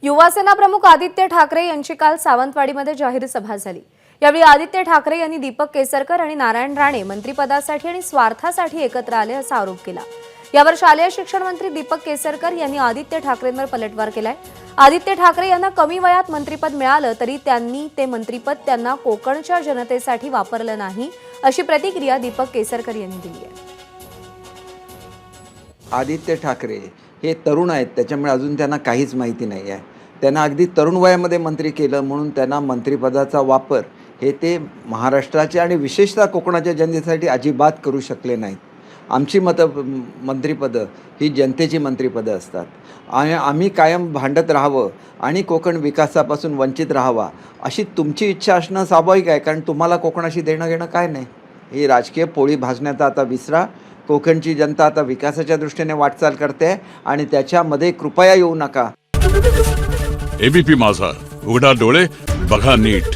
युवासेना प्रमुख आदित्य ठाकरे यांची काल सावंतवाडीमध्ये जाहीर सभा झाली। यावेळी आदित्य ठाकरे यांनी दीपक केसरकर आणि नारायण राणे मंत्रिपदासाठी आणि स्वार्थासाठी एकत्र आले असा आरोप केला। यावर शालेय शिक्षण मंत्री दीपक केसरकर यांनी आदित्य ठाकरेंवर पलटवार केलाय। आदित्य ठाकरे यांना कमी वयात मंत्रिपद मिळालं तरी त्यांनी ते मंत्रिपद त्यांना कोकणच्या जनतेसाठी वापरलं नाही, अशी प्रतिक्रिया दीपक केसरकर यांनी दिली आहे। आदित्य ठाकरे हे तरुण आहेत, त्याच्यामुळे अजून त्यांना काहीच माहिती नाही आहे। त्यांना अगदी तरुण वयामध्ये मंत्री केलं म्हणून त्यांना मंत्रिपदाचा वापर हे ते महाराष्ट्राच्या आणि विशेषतः कोकणाच्या जनतेसाठी अजिबात करू शकले नाहीत। आमची मंत्रिपदं ही जनतेची मंत्रिपदं असतात आणि आम्ही कायम भांडत राहावं आणि कोकण विकासापासून वंचित राहावा अशी तुमची इच्छा असणं स्वाभाविक आहे, कारण तुम्हाला कोकणाशी देणं घेणं काय नाही। ही राजकीय पोळी भाजण्याचा आता विसरा। कोकणची जनता आता विकासाच्या दृष्टीने वाटचाल करते आणि त्याच्यामध्ये कृपया येऊ नका। एबीपी माझा, उघडा डोळे बघा नीट।